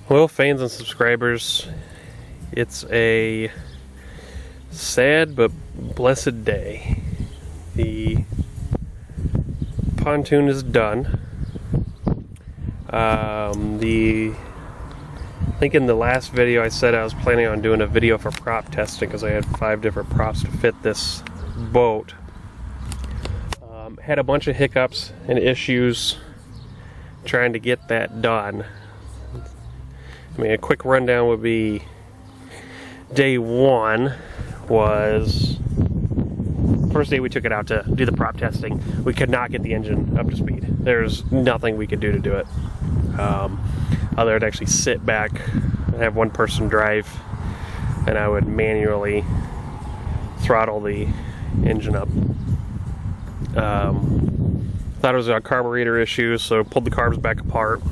Well, fans and subscribers, it's a sad but blessed day. The pontoon is done. I think in the last video I said I was planning on doing a video for prop testing because I had 5 different props to fit this boat. Had a bunch of hiccups and issues trying to get that done. I mean, a quick rundown would be day 1 was first day we took it out to do the prop testing. We could not get the engine up to speed. There's nothing we could do to do it other than actually sit back and have one person drive, and I would manually throttle the engine up. Thought it was a carburetor issue, so pulled the carbs back apart,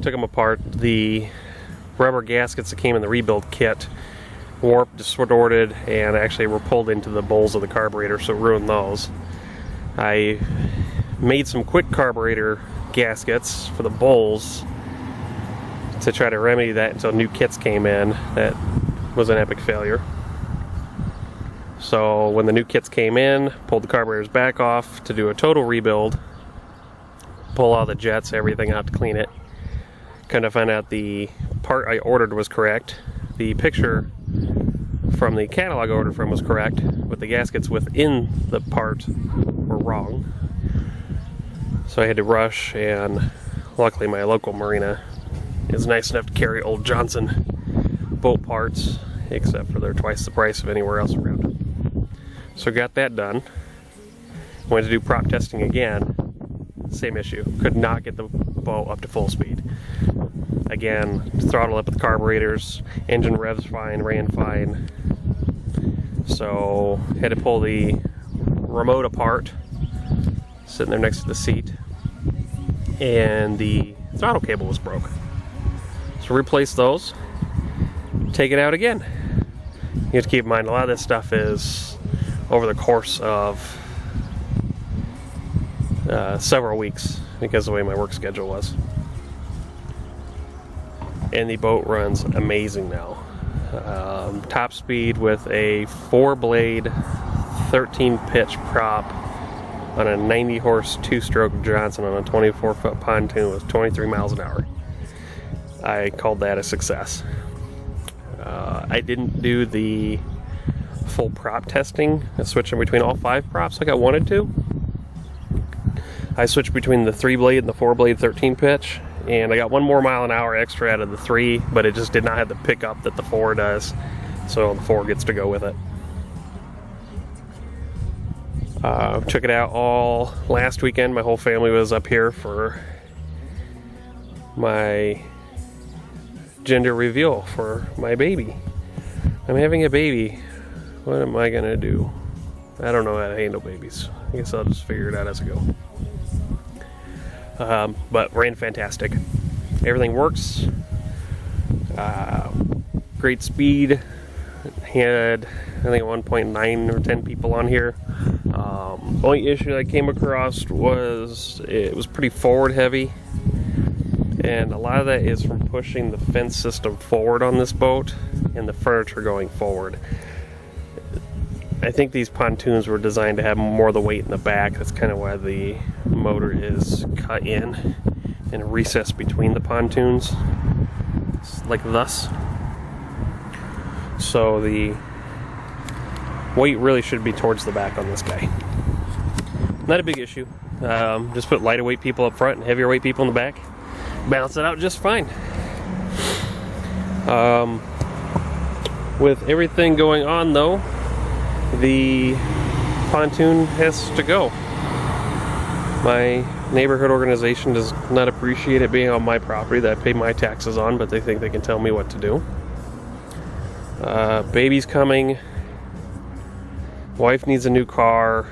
took them apart. The rubber gaskets that came in the rebuild kit warped, distorted, and actually were pulled into the bowls of the carburetor, so it ruined those. I made some quick carburetor gaskets for the bowls to try to remedy that until new kits came in. That was an epic failure. So when the new kits came in, pulled the carburetors back off to do a total rebuild, pull all the jets, everything out to clean it. Kind of find out the part I ordered was correct. The picture from the catalog I ordered from was correct, but the gaskets within the part were wrong. So I had to rush, and luckily my local marina is nice enough to carry old Johnson boat parts, except for they're twice the price of anywhere else around. So got that done. Went to do prop testing again. Same issue. Could not get the boat up to full speed. Again, throttle up with the carburetors, engine revs fine, ran fine. So had to pull the remote apart, sitting there next to the seat, and the throttle cable was broke. So replace those, take it out again. You have to keep in mind a lot of this stuff is over the course of several weeks because of the way my work schedule was. And the boat runs amazing now. Top speed with a 4-blade 13 pitch prop on a 90 horse 2-stroke Johnson on a 24-foot pontoon with 23 miles an hour. I called that a success. I didn't do the full prop testing, switching between all 5 props like I wanted to. I switched between the 3-blade and the 4-blade 13 pitch, and I got 1 more mile an hour extra out of the 3, but it just did not have the pickup that the 4 does, so the 4 gets to go with it. Took it out all last weekend. My whole family was up here for my gender reveal for my baby. I'm having a baby. What am I gonna do? I don't know how to handle babies. I guess I'll just figure it out as I go. But ran fantastic. Everything works. Great speed. Had, I think, 1.9 or 10 people on here. Only issue I came across was it was pretty forward heavy, and a lot of that is from pushing the fence system forward on this boat and the furniture going forward. I think these pontoons were designed to have more of the weight in the back. That's kind of why the motor is cut in and recessed between the pontoons, like thus. So the weight really should be towards the back on this guy. Not a big issue. Just put lighter weight people up front and heavier weight people in the back. Balance it out just fine. With everything going on though, the pontoon has to go. My neighborhood organization does not appreciate it being on my property that I pay my taxes on, but they think they can tell me what to do. Baby's coming. Wife needs a new car.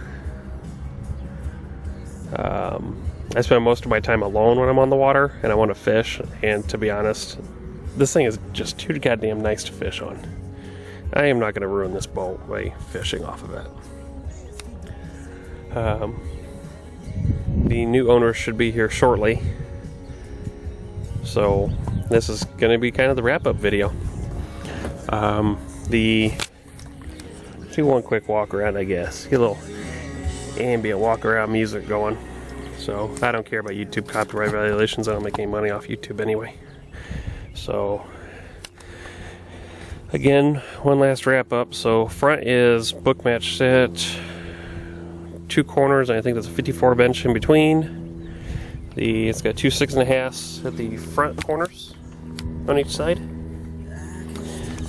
I spend most of my time alone when I'm on the water, and I want to fish, and to be honest, this thing is just too goddamn nice to fish on. I am not going to ruin this boat by fishing off of it. The new owner should be here shortly. So this is going to be kind of the wrap-up video. Do one quick walk around, I guess. Get a little ambient walk around music going. So I don't care about YouTube copyright violations. I don't make any money off YouTube anyway. So again, one last wrap up. So front is book match set, 2 corners, and I think there's a 54 bench in between. It's got 2 6.5s at the front corners on each side.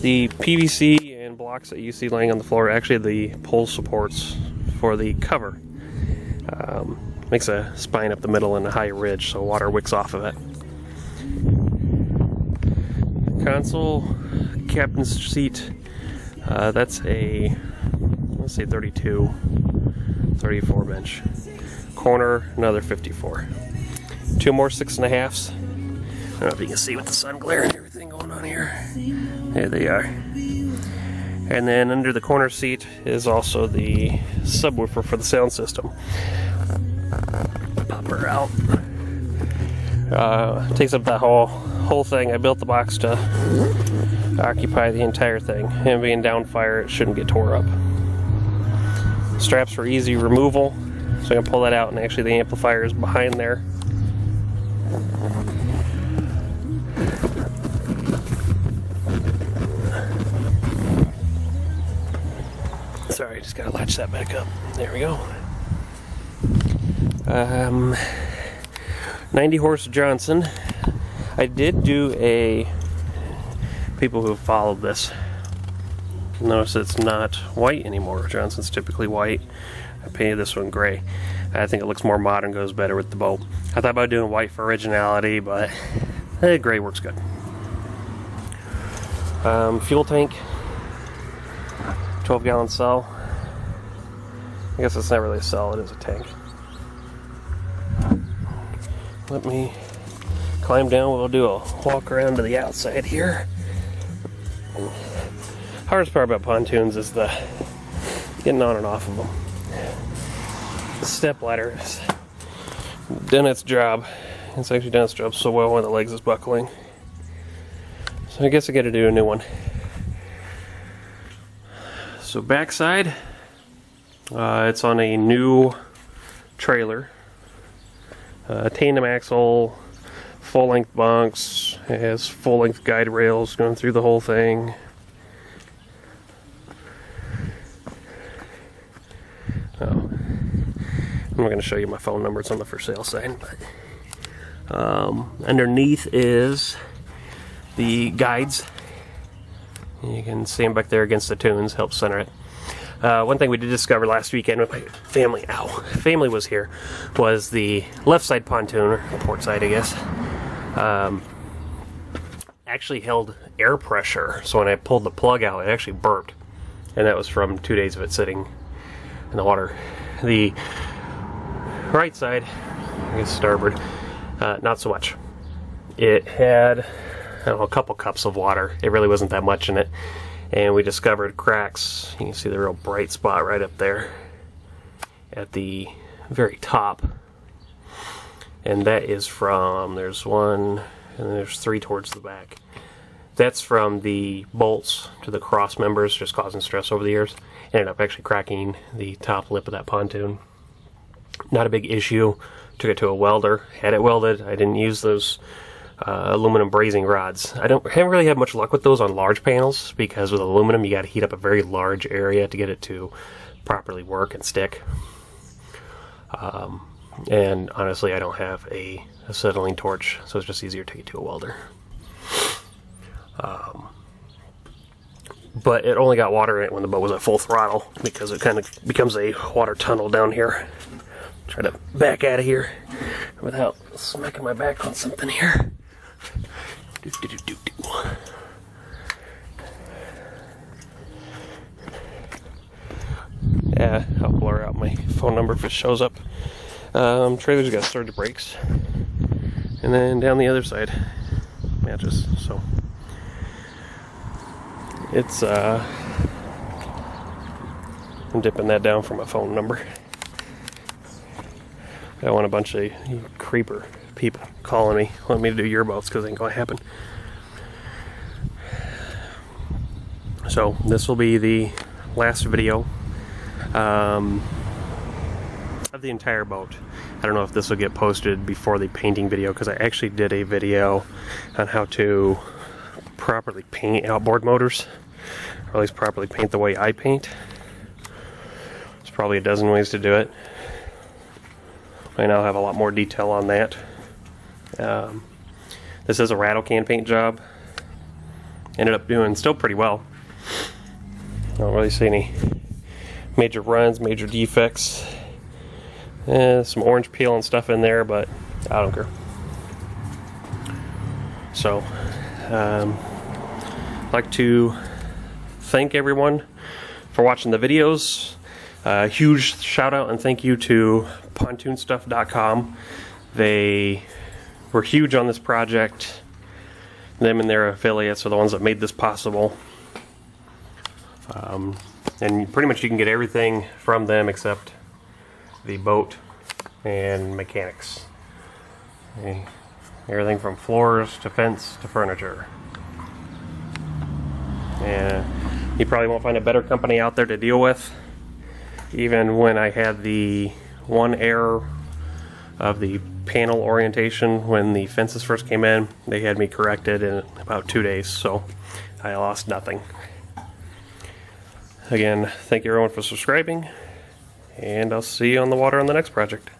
The PVC and blocks that you see laying on the floor are actually the pole supports for the cover. Makes a spine up the middle and a high ridge so water wicks off of it. Console, captain's seat, that's a, let's say 32, 34 bench. Corner, another 54. 2 more 6.5s. I don't know if you can see with the sun glare and everything going on here. There they are. And then under the corner seat is also the subwoofer for the sound system. Pop her out. Takes up that whole thing. I built the box to occupy the entire thing. And being downfire, it shouldn't get tore up. Straps for easy removal, so I can pull that out, and actually the amplifier is behind there. Sorry, just gotta latch that back up. There we go. 90 horse Johnson. I did do people who followed this notice it's not white anymore. Johnson's typically white. I painted this one gray. I think it looks more modern, goes better with the boat. I thought about doing white for originality, but gray works good. Fuel tank, 12-gallon cell. I guess it's not really a cell, it is a tank. Let me climb down. We'll do a walk around to the outside here. Hardest part about pontoons is the getting on and off of them. The step ladder has done its job. It's actually done its job so well when the legs is buckling. So I guess I got to do a new one. So backside, it's on a new trailer. Tandem axle, full-length bunks. It has full-length guide rails going through the whole thing. I'm not going to show you my phone number. It's on the for sale sign. But underneath is the guides. You can see them back there against the tunes. Helps center it. One thing we did discover last weekend with my family, family was here, was the left side pontoon, or port side I guess, actually held air pressure. So when I pulled the plug out, it actually burped. And that was from 2 days of it sitting in the water. The right side, I guess starboard, not so much. It had, I don't know, a couple cups of water. It really wasn't that much in it. And we discovered cracks. You can see the real bright spot right up there at the very top. And that is from, there's 1, and there's 3 towards the back. That's from the bolts to the cross members, just causing stress over the years. Ended up actually cracking the top lip of that pontoon. Not a big issue. Took it to a welder, had it welded. I didn't use those aluminum brazing rods. Haven't really had much luck with those on large panels, because with aluminum you got to heat up a very large area to get it to properly work and stick. And honestly, I don't have a acetylene torch, so it's just easier to take it to a welder. But it only got water in it when the boat was at full throttle, because it kind of becomes a water tunnel down here. Try to back out of here without smacking my back on something here. Yeah, I'll blur out my phone number if it shows up. Trailer's got surge brakes, and then down the other side, matches. So it's I'm dipping that down for my phone number. I want a bunch of creeper people calling me, wanting me to do your boats, because it ain't gonna happen. So this will be the last video of the entire boat. I don't know if this will get posted before the painting video, because I actually did a video on how to properly paint outboard motors, or at least properly paint the way I paint. There's probably a dozen ways to do it. I now have a lot more detail on that. This is a rattle can paint job. Ended up doing still pretty well. I don't really see any major runs, major defects. Some orange peel and stuff in there, but I don't care. So, I'd like to thank everyone for watching the videos. Huge shout out and thank you to pontoonstuff.com. They were huge on this project. Them and their affiliates are the ones that made this possible. And pretty much you can get everything from them except the boat and mechanics. Everything from floors to fence to furniture. And you probably won't find a better company out there to deal with. Even when I had the one error of the panel orientation when the fences first came in, they had me corrected in about 2 days, so I lost nothing. Again, thank you everyone for subscribing, and I'll see you on the water on the next project.